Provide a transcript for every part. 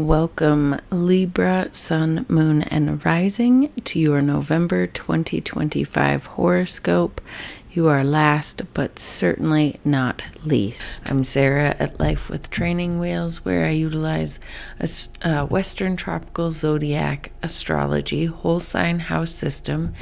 Welcome, Libra, Sun, Moon, and Rising, to your November 2025 horoscope. You are last, but certainly not least. I'm Sarah at Life with Training Wheels, where I utilize Western Tropical Zodiac Astrology, whole sign house system,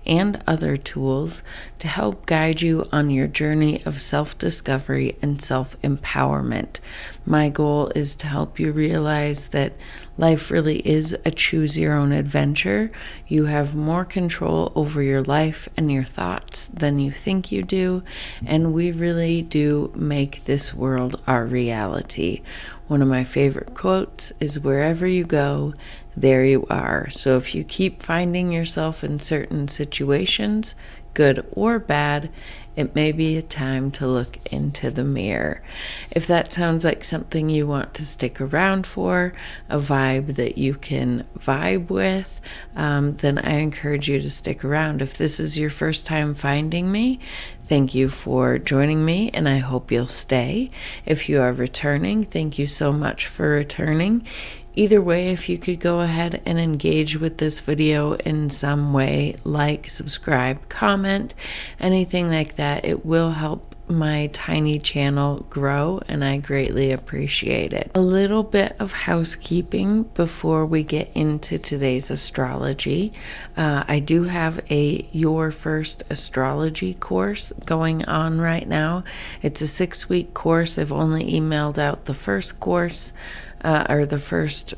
and other tools to help guide you on your journey of self-discovery and self-empowerment. My goal is to help you realize that life really is a choose-your-own adventure. You have more control over your life and your thoughts than you think you do, and we really do make this world our reality. One of my favorite quotes is, "Wherever you go, there you are." So if you keep finding yourself in certain situations, good or bad, it may be a time to look into the mirror. If that sounds like something you want to stick around for, a vibe that you can vibe with, then I encourage you to stick around. If this is your first time finding me, thank you for joining me, and I hope you'll stay. If you are returning, thank you so much for returning. Either way, if you could go ahead and engage with this video in some way, like, subscribe, comment, anything like that, it will help my tiny channel grow, and I greatly appreciate it. A little bit of housekeeping before we get into today's astrology. I do have a Your First Astrology course going on right now. It's a 6-week course. I've only emailed out the first course, or the first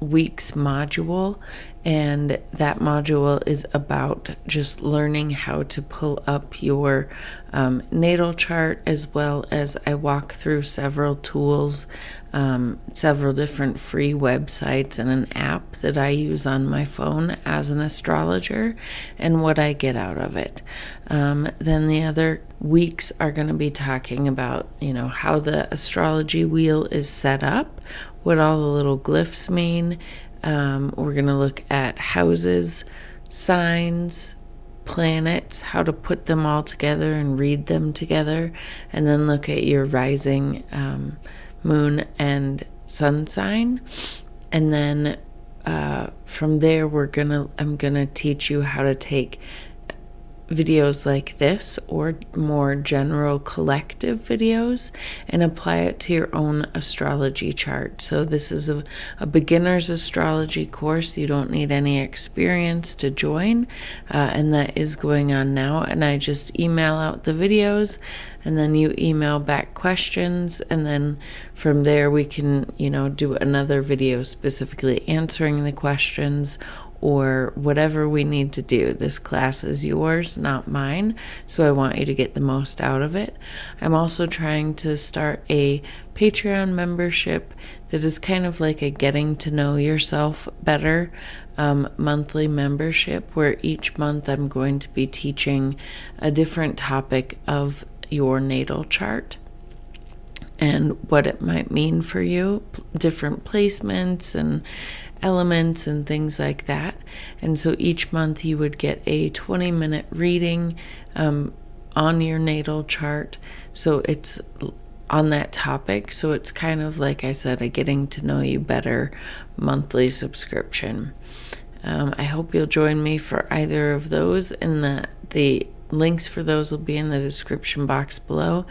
week's module, and that module is about just learning how to pull up your natal chart, as well as I walk through several tools, several different free websites and an app that I use on my phone as an astrologer, and what I get out of it. Then the other weeks are going to be talking about, how the astrology wheel is set up, what all the little glyphs mean. We're going to look at houses, signs, planets, how to put them all together and read them together, and then look at your rising, moon, and sun sign. And then from there, I'm gonna teach you how to take videos like this, or more general collective videos, and apply it to your own astrology chart. So this is a beginner's astrology course. You don't need any experience to join, and that is going on now. And I just email out the videos, and then you email back questions, and then from there we can, do another video specifically answering the questions, or whatever we need to do. This class is yours, not mine, so I want you to get the most out of it. I'm also trying to start a Patreon membership that is kind of like a getting to know yourself better monthly membership, where each month I'm going to be teaching a different topic of your natal chart and what it might mean for you, different placements and elements and things like that. And so each month you would get a 20-minute reading on your natal chart, so it's on that topic. So it's kind of, like I said, a getting to know you better monthly subscription. I hope you'll join me for either of those, and the links for those will be in the description box below.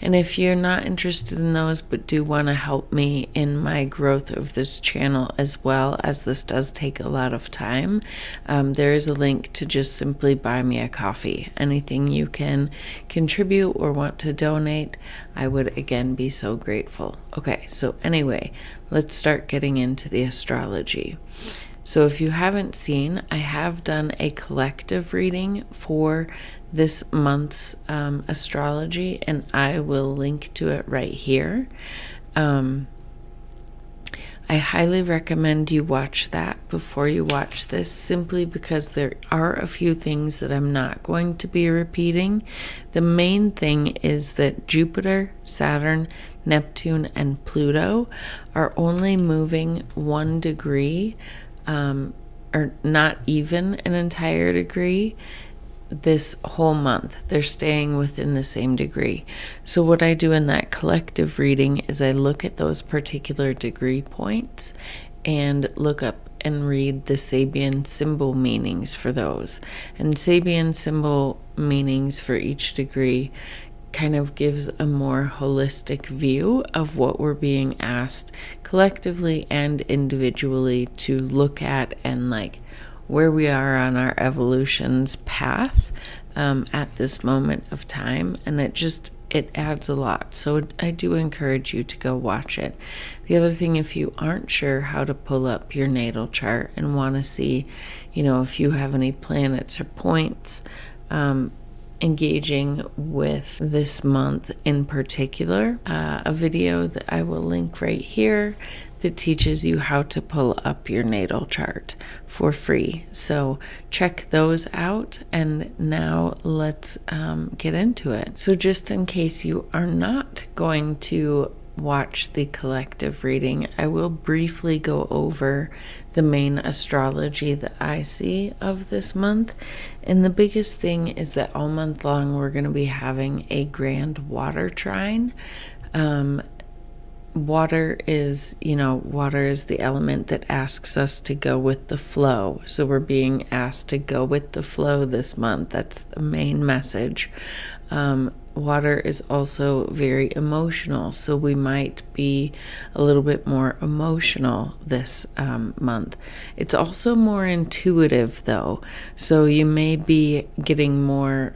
And if you're not interested in those, but do want to help me in my growth of this channel, as well as this does take a lot of time, there is a link to just simply buy me a coffee. Anything you can contribute or want to donate, I would again be so grateful. Okay, so anyway, let's start getting into the astrology. So if you haven't seen, I have done a collective reading for this month's astrology, and I will link to it right here. I highly recommend you watch that before you watch this, simply because there are a few things that I'm not going to be repeating. The main thing is that Jupiter, Saturn, Neptune, and Pluto are only moving 1 degree, or not even an entire degree, this whole month. They're staying within the same degree. So what I do in that collective reading is I look at those particular degree points and look up and read the Sabian symbol meanings for those. And Sabian symbol meanings for each degree kind of gives a more holistic view of what we're being asked collectively and individually to look at, and like where we are on our evolution's path at this moment of time. And it adds a lot. So I do encourage you to go watch it. The other thing, if you aren't sure how to pull up your natal chart and want to see, if you have any planets or points engaging with this month in particular, a video that I will link right here that teaches you how to pull up your natal chart for free. So check those out, and now let's get into it. So just in case you are not going to watch the collective reading, I will briefly go over the main astrology that I see of this month. And the biggest thing is that all month long we're going to be having a grand water trine. Water is the element that asks us to go with the flow. So we're being asked to go with the flow this month. That's the main message. Water is also very emotional, so we might be a little bit more emotional this month. It's also more intuitive, though, so you may be getting more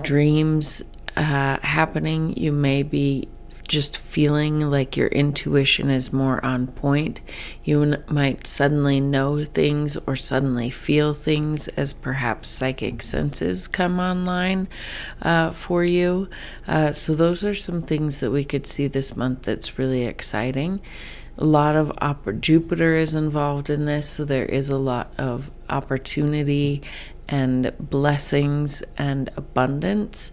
dreams happening. You may be just feeling like your intuition is more on point. You might suddenly know things or suddenly feel things as perhaps psychic senses come online for you. So those are some things that we could see this month that's really exciting. A lot of Jupiter is involved in this, so there is a lot of opportunity and blessings and abundance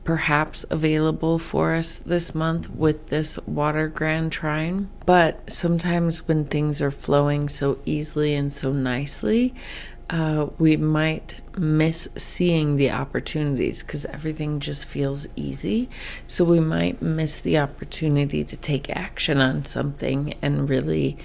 perhaps available for us this month with this water grand trine. But sometimes when things are flowing so easily and so nicely, we might miss seeing the opportunities because everything just feels easy. So we might miss the opportunity to take action on something and really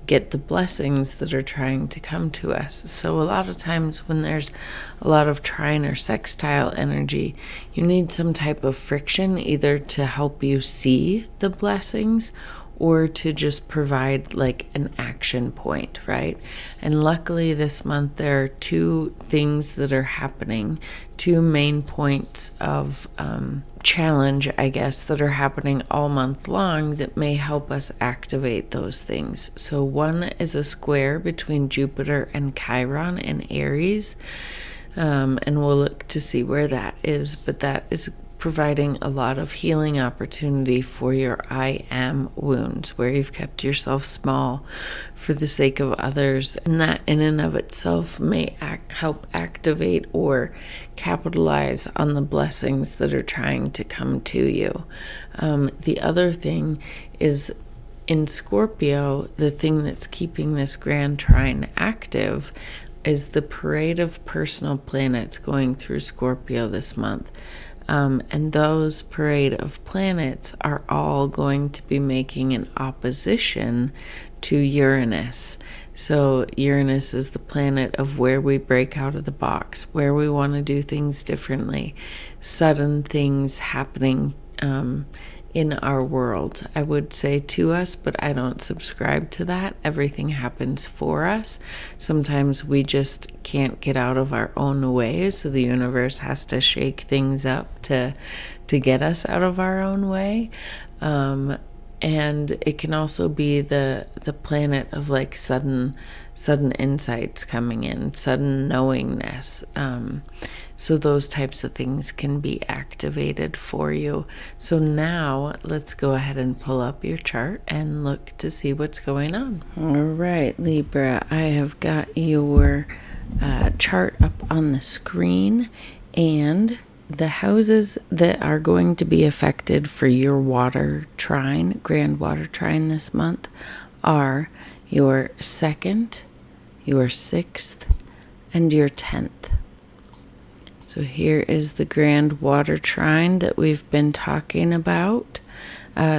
get the blessings that are trying to come to us. So a lot of times when there's a lot of trine or sextile energy, you need some type of friction, either to help you see the blessings or to just provide like an action point, right? And luckily this month there are two things that are happening, two main points of challenge, I guess, that are happening all month long that may help us activate those things. So one is a square between Jupiter and Chiron in Aries, and we'll look to see where that is, but that is providing a lot of healing opportunity for your I am wounds, where you've kept yourself small for the sake of others, and that in and of itself may help activate or capitalize on the blessings that are trying to come to you. The other thing is in Scorpio, the thing that's keeping this grand trine active is the parade of personal planets going through Scorpio this month. And those parade of planets are all going to be making an opposition to Uranus. So Uranus is the planet of where we break out of the box, where we want to do things differently, sudden things happening in our world, I would say to us, but I don't subscribe to that. Everything happens for us. Sometimes we just can't get out of our own way, so the universe has to shake things up to get us out of our own way. And it can also be the planet of like sudden insights coming in, sudden knowingness. So those types of things can be activated for you. So now let's go ahead and pull up your chart and look to see what's going on. All right, Libra, I have got your chart up on the screen, and the houses that are going to be affected for your water trine, grand water trine this month, are your 2nd, your 6th, and your 10th. So here is the grand water trine that we've been talking about.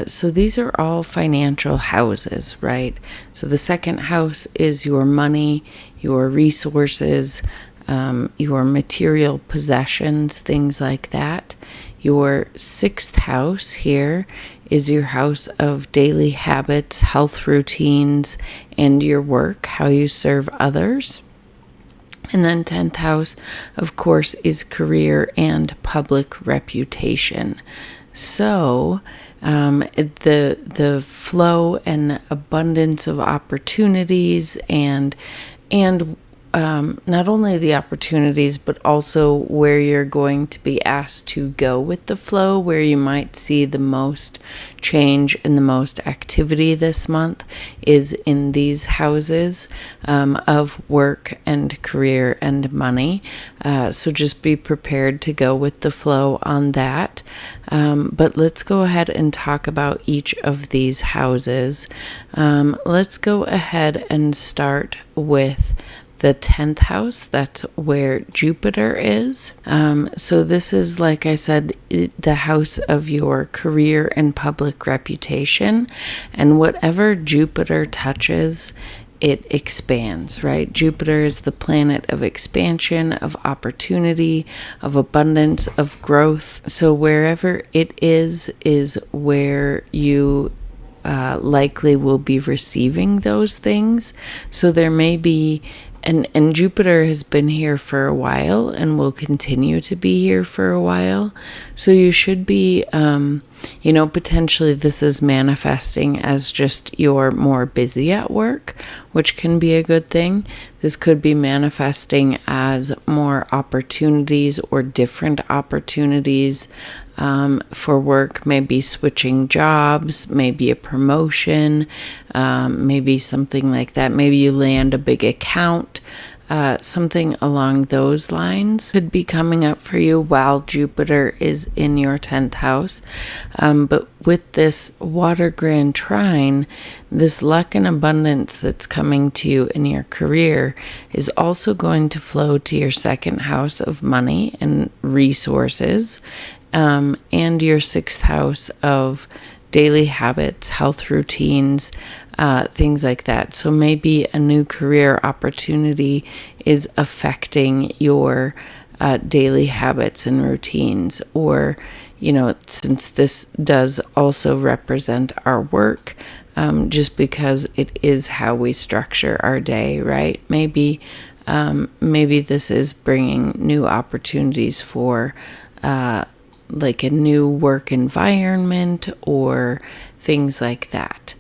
So these are all financial houses, right? So the second house is your money, your resources, your material possessions, things like that. Your sixth house here is your house of daily habits, health routines, and your work, how you serve others. And then 10th house, of course, is career and public reputation. So the flow and abundance of opportunities and not only the opportunities, but also where you're going to be asked to go with the flow, where you might see the most change and the most activity this month is in these houses of work and career and money. So just be prepared to go with the flow on that. But let's go ahead and talk about each of these houses. Let's go ahead and start with the 10th house. That's where Jupiter is. So this is, like I said, the house of your career and public reputation. And whatever Jupiter touches, it expands, right? Jupiter is the planet of expansion, of opportunity, of abundance, of growth. So wherever it is where you likely will be receiving those things. So there may be and Jupiter has been here for a while and will continue to be here for a while. So you should be, potentially this is manifesting as just you're more busy at work, which can be a good thing. This could be manifesting as more opportunities or different opportunities for work, maybe switching jobs, maybe a promotion, maybe something like that. Maybe you land a big account, something along those lines could be coming up for you while Jupiter is in your 10th house. But with this water grand trine, this luck and abundance that's coming to you in your career is also going to flow to your second house of money and resources. And your sixth house of daily habits, health routines, things like that. So maybe a new career opportunity is affecting your daily habits and routines. Or, since this does also represent our work, just because it is how we structure our day, right? Maybe this is bringing new opportunities for like a new work environment or things like that.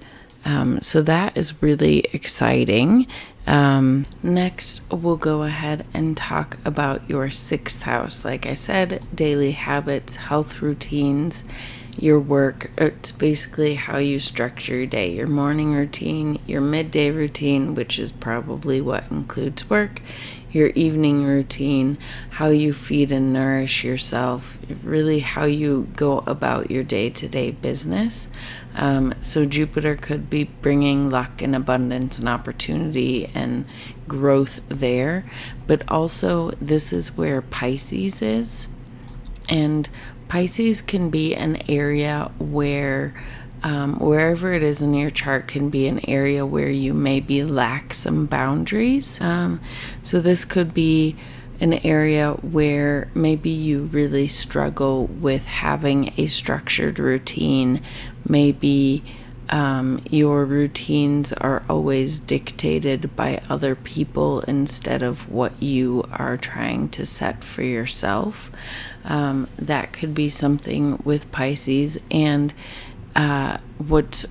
So that is really exciting. Next, we'll go ahead and talk about your sixth house. Like I said, daily habits, health routines, your work. It's basically how you structure your day, your morning routine, your midday routine, which is probably what includes work, your evening routine, how you feed and nourish yourself, really how you go about your day-to-day business. So Jupiter could be bringing luck and abundance and opportunity and growth there. But also this is where Pisces is. And Pisces can be an area where wherever it is in your chart can be an area where you maybe lack some boundaries. So this could be an area where maybe you really struggle with having a structured routine. Maybe your routines are always dictated by other people instead of what you are trying to set for yourself. That could be something with Pisces. And what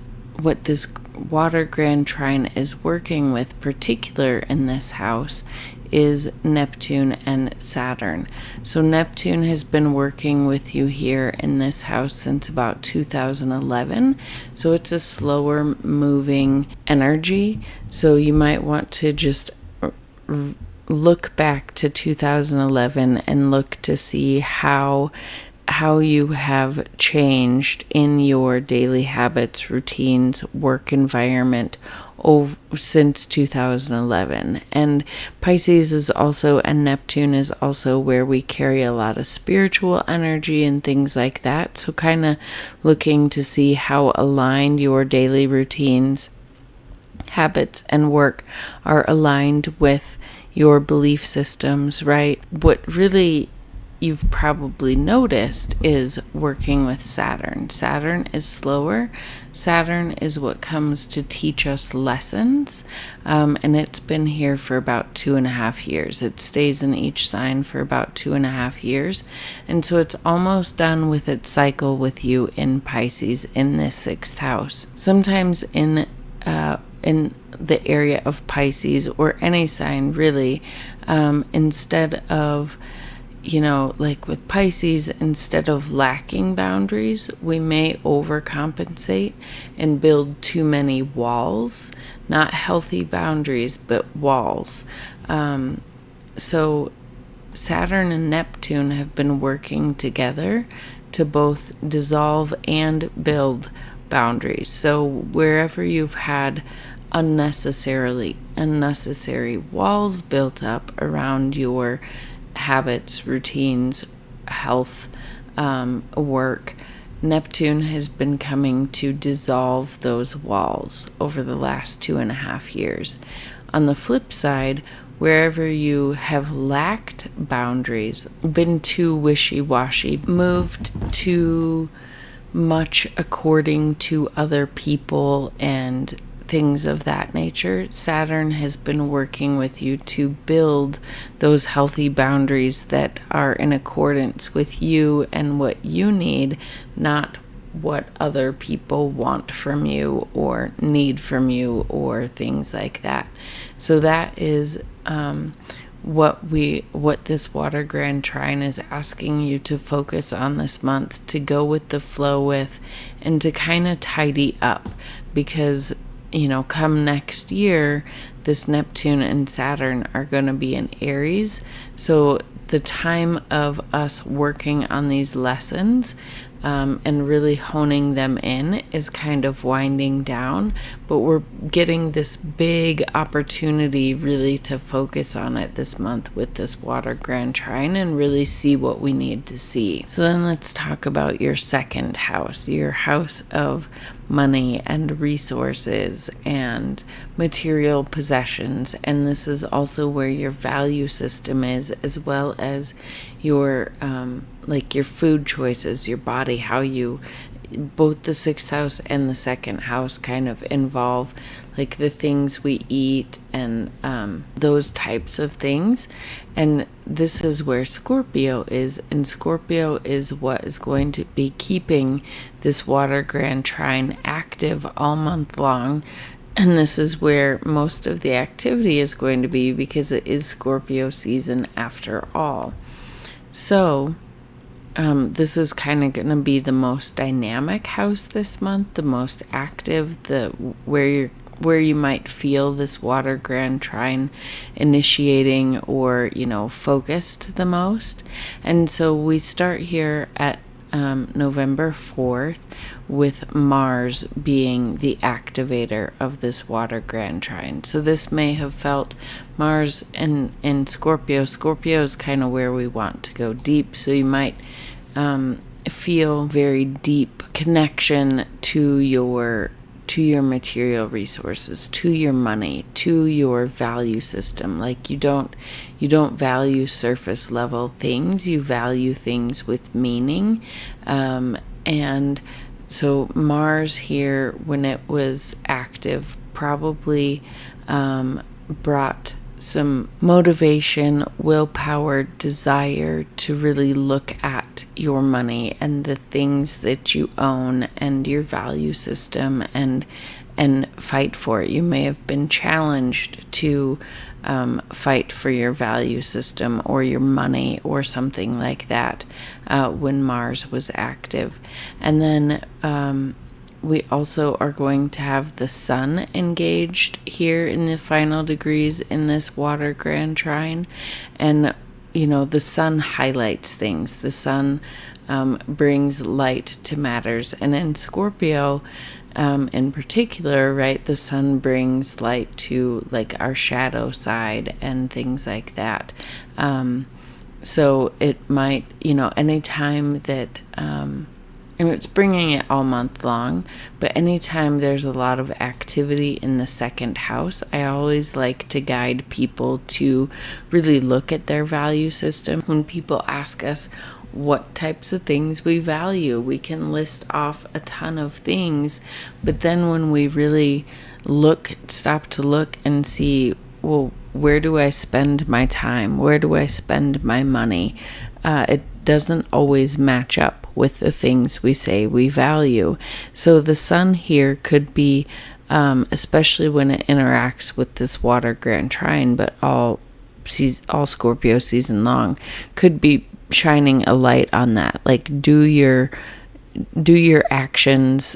this water grand trine is working with, particular in this house, is Neptune and Saturn. So Neptune has been working with you here in this house since about 2011. So it's a slower moving energy. So you might want to just look back to 2011 and look to see how how you have changed in your daily habits, routines, work environment since 2011. And Pisces is also, and Neptune is also where we carry a lot of spiritual energy and things like that. So kind of looking to see how aligned your daily routines, habits, and work are aligned with your belief systems, right? What really you've probably noticed is working with Saturn. Saturn is slower. Saturn is what comes to teach us lessons, and it's been here for about 2.5 years. It stays in each sign for about 2.5 years, and so it's almost done with its cycle with you in Pisces in this 6th house. Sometimes in the area of Pisces, or any sign really, instead of, like with Pisces, instead of lacking boundaries, we may overcompensate and build too many walls, not healthy boundaries, but walls. So Saturn and Neptune have been working together to both dissolve and build boundaries. So wherever you've had unnecessary walls built up around your habits, routines, health, work, Neptune has been coming to dissolve those walls over the last 2.5 years. On the flip side, wherever you have lacked boundaries, been too wishy-washy, moved too much according to other people and things of that nature, Saturn has been working with you to build those healthy boundaries that are in accordance with you and what you need, not what other people want from you or need from you or things like that. So that is what this water grand trine is asking you to focus on this month, to go with the flow with, and to kind of tidy up, because come next year, this Neptune and Saturn are going to be in Aries. So the time of us working on these lessons and really honing them in is kind of winding down, but we're getting this big opportunity really to focus on it this month with this water grand trine and really see what we need to see. So then let's talk about your 2nd house, your house of money and resources and material possessions. And this is also where your value system is, as well as your like your food choices, your body, how you, both the 6th house and the 2nd house kind of involve like the things we eat and those types of things. And this is where Scorpio is, and Scorpio is what is going to be keeping this water grand trine active all month long. And this is where most of the activity is going to be, because it is Scorpio season after all. So this is kind of going to be the most dynamic house this month, the most active, where you might feel this water grand trine initiating or focused the most. And so we start here at November 4th with Mars being the activator of this water grand trine. So this may have felt Mars in Scorpio. Scorpio is kind of where we want to go deep. So you might feel very deep connection to your material resources, to your money, to your value system. Like you don't value surface level things, you value things with meaning. And so Mars here, when it was active, probably brought some motivation, willpower, desire to really look at your money and the things that you own and your value system and fight for it. You may have been challenged to fight for your value system or your money or something like that when Mars was active. And then we also are going to have the sun engaged here in the final degrees in this water grand trine. And the sun highlights things. The sun brings light to matters. And in Scorpio, in particular, right, the sun brings light to like our shadow side and things like that. So it might, anytime that, and it's bringing it all month long, but anytime there's a lot of activity in the second house, I always like to guide people to really look at their value system. When people ask us what types of things we value, we can list off a ton of things, but then when we really stop to look and see, well, where do I spend my time? Where do I spend my money? It doesn't always match up with the things we say we value. So the sun here could be, especially when it interacts with this water grand trine, but all Scorpio season long, could be shining a light on that. Like, do your actions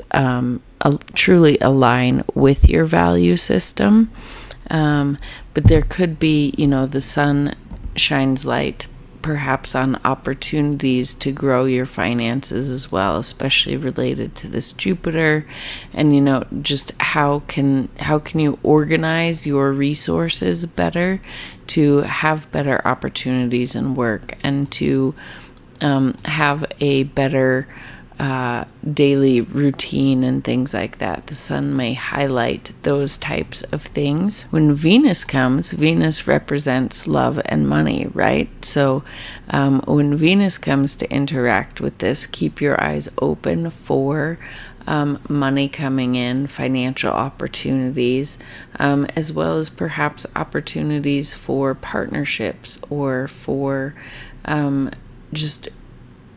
truly align with your value system? But there could be, the sun shines light perhaps on opportunities to grow your finances as well, especially related to this Jupiter, and just how can you organize your resources better to have better opportunities in work and to have a better daily routine and things like that. The sun may highlight those types of things. When Venus comes, Venus represents love and money, right? So when Venus comes to interact with this, keep your eyes open for money coming in, financial opportunities, as well as perhaps opportunities for partnerships or for just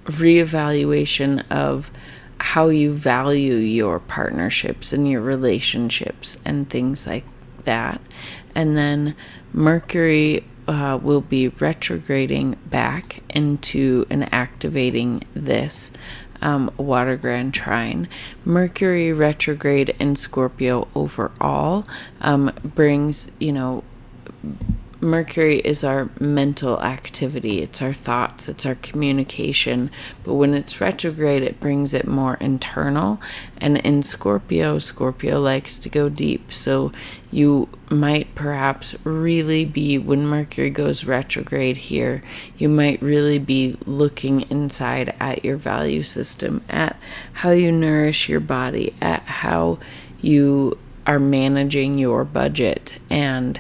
reevaluation of how you value your partnerships and your relationships and things like that. And then Mercury will be retrograding back into and activating this water grand trine. Mercury retrograde in Scorpio overall brings, Mercury is our mental activity. It's our thoughts. It's our communication. But when it's retrograde, it brings it more internal. And in Scorpio likes to go deep. So you might perhaps really be, when Mercury goes retrograde here, you might really be looking inside at your value system, at how you nourish your body, at how you are managing your budget, and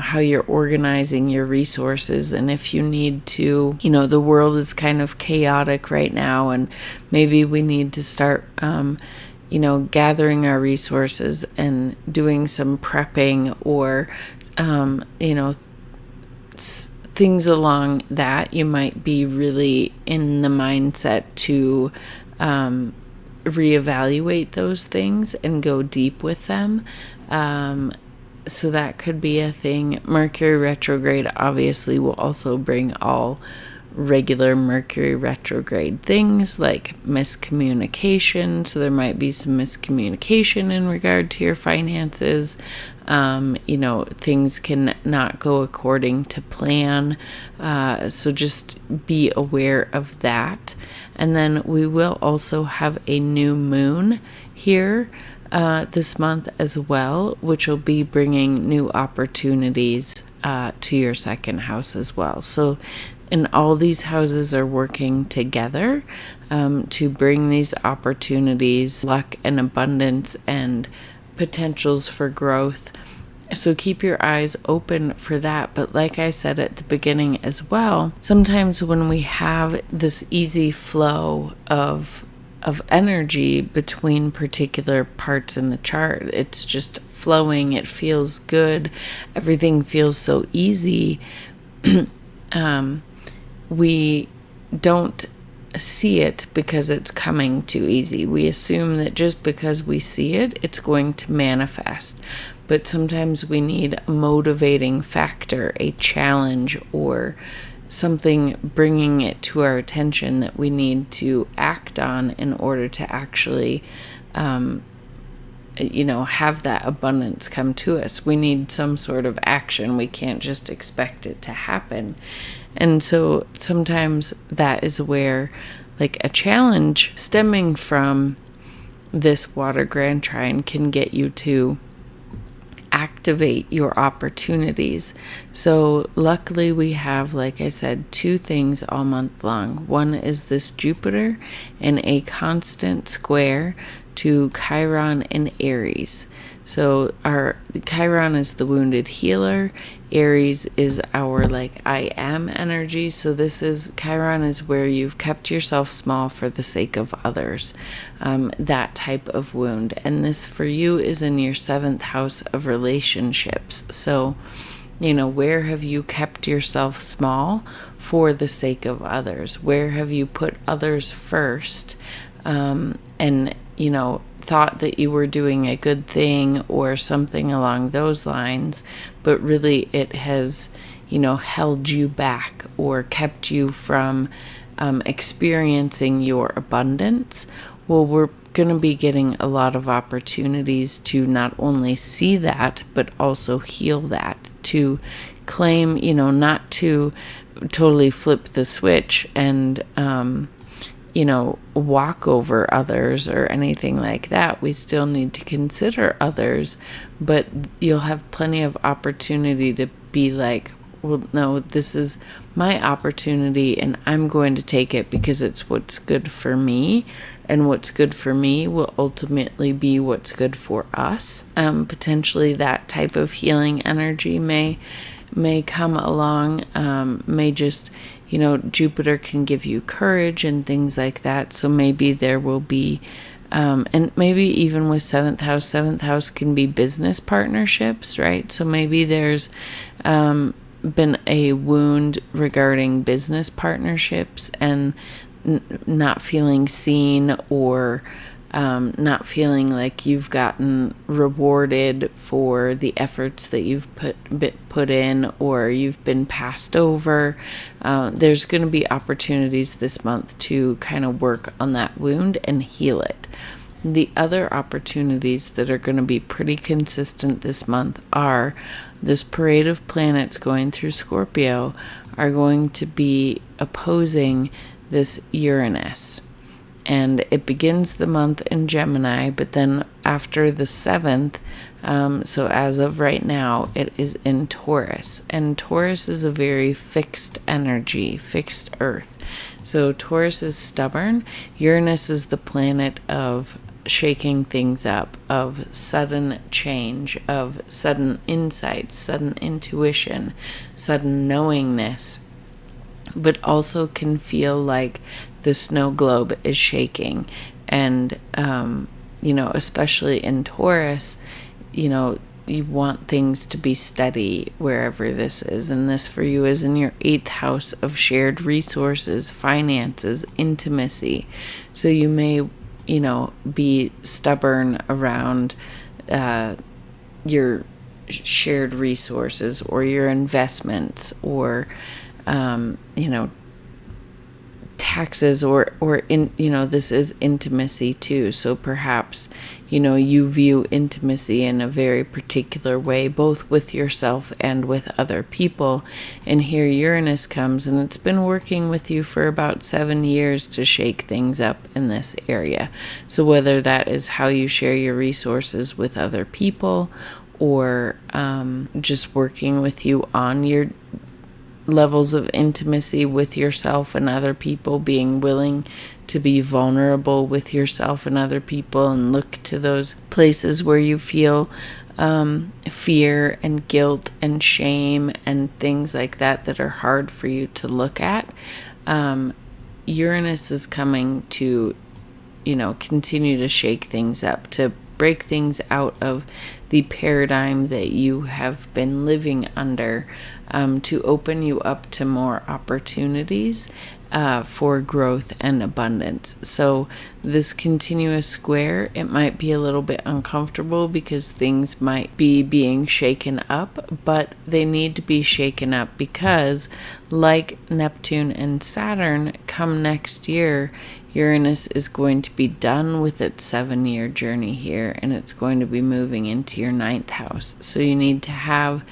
how you're organizing your resources. And if you need to, the world is kind of chaotic right now, and maybe we need to start, gathering our resources and doing some prepping or, things along that. You might be really in the mindset to reevaluate those things and go deep with them. So that could be a thing. Mercury retrograde obviously will also bring all regular Mercury retrograde things like miscommunication. So there might be some miscommunication in regard to your finances. Things can not go according to plan. So just be aware of that. And then we will also have a new moon here this month as well, which will be bringing new opportunities to your second house as well. So, and all these houses are working together to bring these opportunities, luck and abundance and potentials for growth. So keep your eyes open for that. But like I said at the beginning as well, sometimes when we have this easy flow of energy between particular parts in the chart, it's just flowing, it feels good, everything feels so easy, we don't see it because it's coming too easy. We assume that just because we see it, it's going to manifest. But sometimes we need a motivating factor, a challenge, or something bringing it to our attention that we need to act on in order to actually have that abundance come to us. We need some sort of action. We can't just expect it to happen. And so sometimes that is where like a challenge stemming from this water grand trine can get you to activate your opportunities. So luckily we have, like I said, 2 things all month long. One is this Jupiter in a constant square to Chiron in Aries. So our Chiron is the wounded healer. Aries is our like I am energy. So this is Chiron is where you've kept yourself small for the sake of others. That type of wound. And this for you is in your 7th house of relationships. So, where have you kept yourself small for the sake of others? Where have you put others first? And thought that you were doing a good thing or something along those lines, but really it has, held you back or kept you from experiencing your abundance. Well, we're going to be getting a lot of opportunities to not only see that, but also heal that, to claim, not to totally flip the switch and, walk over others or anything like that. We still need to consider others, but you'll have plenty of opportunity to be like, well, no, this is my opportunity and I'm going to take it because it's what's good for me. And what's good for me will ultimately be what's good for us. Potentially that type of healing energy may come along, may just, Jupiter can give you courage and things like that. So maybe there will be, and maybe even with 7th house can be business partnerships, right? So maybe there's been a wound regarding business partnerships and not feeling seen or not feeling like you've gotten rewarded for the efforts that you've put in, or you've been passed over. There's going to be opportunities this month to kind of work on that wound and heal it. The other opportunities that are going to be pretty consistent this month are this parade of planets going through Scorpio are going to be opposing this Uranus. And it begins the month in Gemini, but then after the 7th, so as of right now, it is in Taurus. And Taurus is a very fixed energy, fixed earth. So Taurus is stubborn. Uranus is the planet of shaking things up, of sudden change, of sudden insight, sudden intuition, sudden knowingness, but also can feel like the snow globe is shaking. And, especially in Taurus, you want things to be steady wherever this is. And this for you is in your 8th house of shared resources, finances, intimacy. So you may, be stubborn around your shared resources or your investments or, taxes or this is intimacy too. So perhaps, you view intimacy in a very particular way, both with yourself and with other people. And here Uranus comes, and it's been working with you for about 7 years to shake things up in this area. So whether that is how you share your resources with other people or just working with you on your levels of intimacy with yourself and other people, being willing to be vulnerable with yourself and other people and look to those places where you feel fear and guilt and shame and things like that are hard for you to look at. Uranus is coming to, continue to shake things up, to break things out of the paradigm that you have been living under, to open you up to more opportunities for growth and abundance. So this continuous square, it might be a little bit uncomfortable because things might be being shaken up, but they need to be shaken up because like Neptune and Saturn come next year, Uranus is going to be done with its 7-year journey here, and it's going to be moving into your 9th house. So you need to have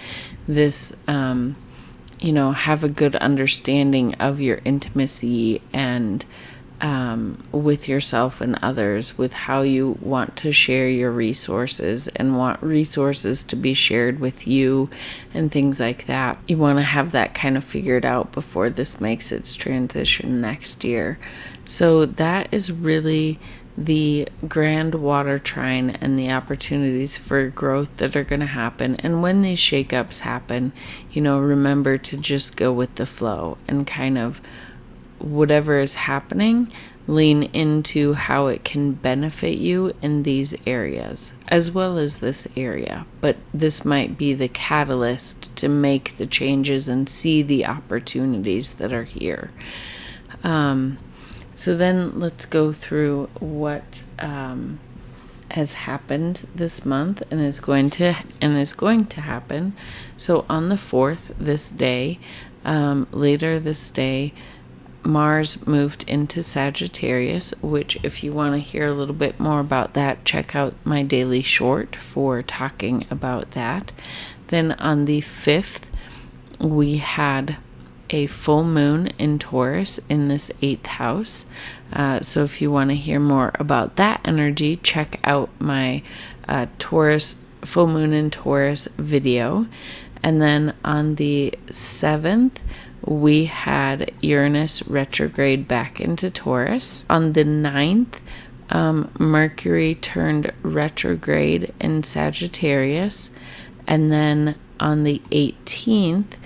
this, have a good understanding of your intimacy and with yourself and others, with how you want to share your resources and want resources to be shared with you and things like that. You want to have that kind of figured out before this makes its transition next year. So that is really the grand water trine and the opportunities for growth that are going to happen. And when these shakeups happen, remember to just go with the flow and kind of whatever is happening, lean into how it can benefit you in these areas, as well as this area. But this might be the catalyst to make the changes and see the opportunities that are here. So then let's go through what has happened this month and is going to happen. So on the 4th, this day, later this day, Mars moved into Sagittarius, which if you want to hear a little bit more about that, check out my daily short for talking about that. Then on the 5th, we had a full moon in Taurus in this 8th house. So if you want to hear more about that energy, check out my Taurus full moon in Taurus video. And then on the 7th, we had Uranus retrograde back into Taurus. On the 9th, Mercury turned retrograde in Sagittarius. And then on the 18th,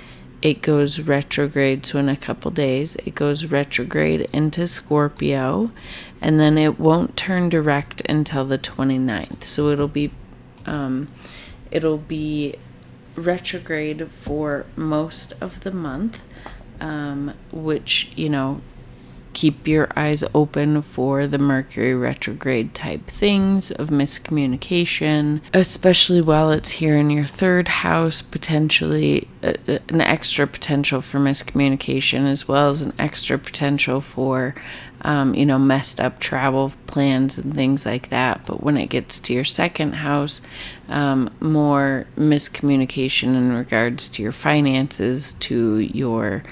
it goes retrograde. So in a couple days, it goes retrograde into Scorpio. And then it won't turn direct until the 29th. So it'll be retrograde for most of the month, which, keep your eyes open for the Mercury retrograde type things of miscommunication, especially while it's here in your 3rd house, potentially an extra potential for miscommunication, as well as an extra potential for messed up travel plans and things like that. But when it gets to your 2nd house, more miscommunication in regards to your finances, to your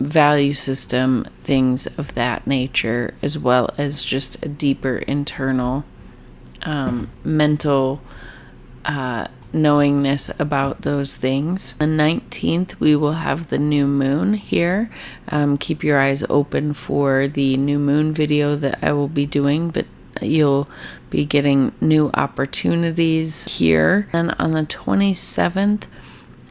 value system, things of that nature, as well as just a deeper internal mental knowingness about those things. The 19th, we will have the new moon here. Keep your eyes open for the new moon video that I will be doing, but you'll be getting new opportunities here. And on the 27th,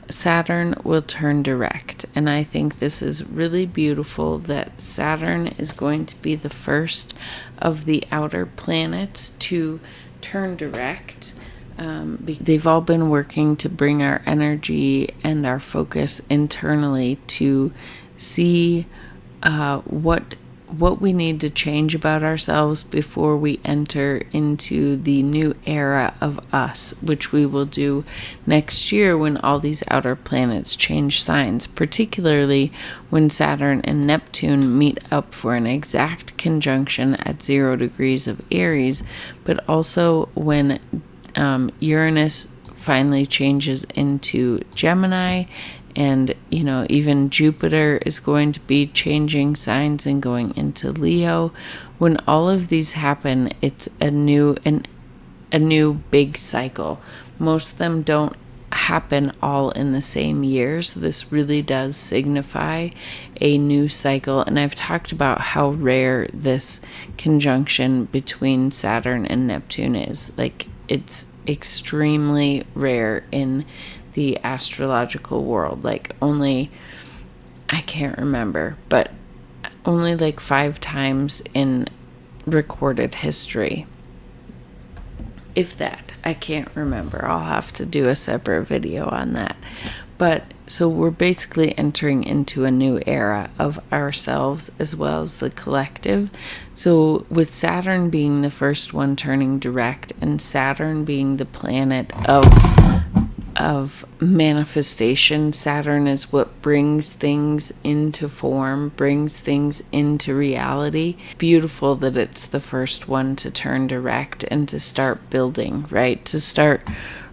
Saturn will turn direct, and I think this is really beautiful that Saturn is going to be the first of the outer planets to turn direct. They've all been working to bring our energy and our focus internally to see what we need to change about ourselves before we enter into the new era of us, which we will do next year when all these outer planets change signs, particularly when Saturn and Neptune meet up for an exact conjunction at 0 degrees of Aries, but also when Uranus finally changes into Gemini. And, even Jupiter is going to be changing signs and going into Leo. When all of these happen, it's a new big cycle. Most of them don't happen all in the same year. So this really does signify a new cycle. And I've talked about how rare this conjunction between Saturn and Neptune is. Like, it's extremely rare in the astrological world. Like, I can't remember, but only like 5 times in recorded history, if that. I can't remember. I'll have to do a separate video on that. But so we're basically entering into a new era of ourselves as well as the collective. So with Saturn being the first one turning direct, and Saturn being the planet of of manifestation. Saturn is what brings things into form, brings things into reality. Beautiful that it's the first one to turn direct and to start building, right? To start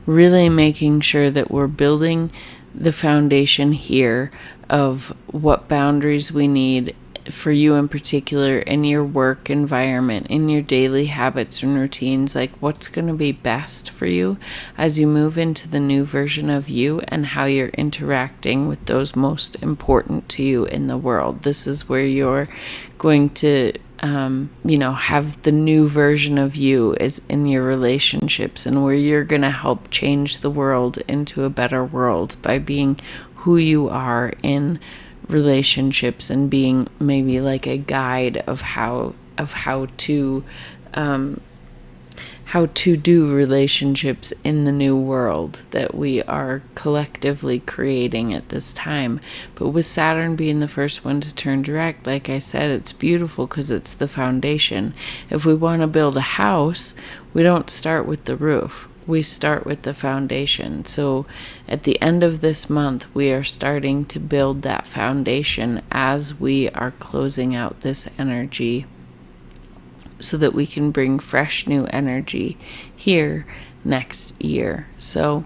really making sure that we're building the foundation here of what boundaries we need for you in particular in your work environment, in your daily habits and routines, like what's going to be best for you as you move into the new version of you and how you're interacting with those most important to you in the world. This is where you're going to have the new version of you is in your relationships, and where you're going to help change the world into a better world by being who you are in relationships and being maybe like a guide of how to do relationships in the new world that we are collectively creating at this time. But with Saturn being the first one to turn direct, like I said, it's beautiful because it's the foundation. If we want to build a house, we don't start with the roof. We start with the foundation. So at the end of this month, we are starting to build that foundation as we are closing out this energy so that we can bring fresh new energy here next year. So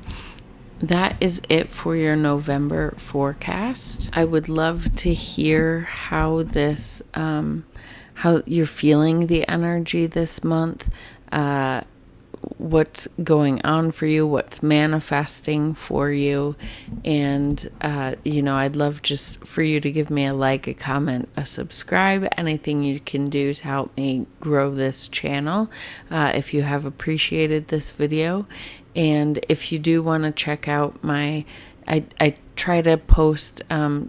that is it for your November forecast. I would love to hear how this, how you're feeling the energy this month, what's going on for you, what's manifesting for you. And, I'd love just for you to give me a like, a comment, a subscribe, anything you can do to help me grow this channel, if you have appreciated this video. And if you do want to check out I try to post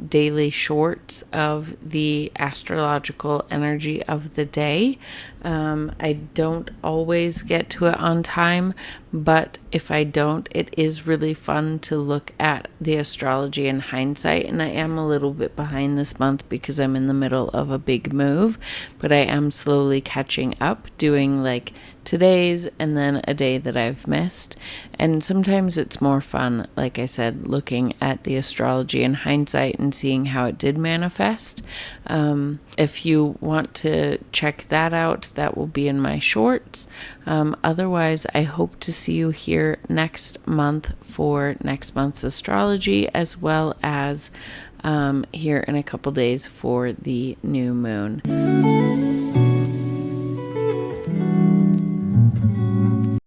daily shorts of the astrological energy of the day. I don't always get to it on time, but if I don't, it is really fun to look at the astrology in hindsight. And I am a little bit behind this month because I'm in the middle of a big move, but I am slowly catching up, doing like today's and then a day that I've missed. And sometimes it's more fun, like I said, looking at the astrology in hindsight and seeing how it did manifest. If you want to check that out, that will be in my shorts. Otherwise, I hope to see you here next month for next month's astrology, as well as here in a couple days for the new moon.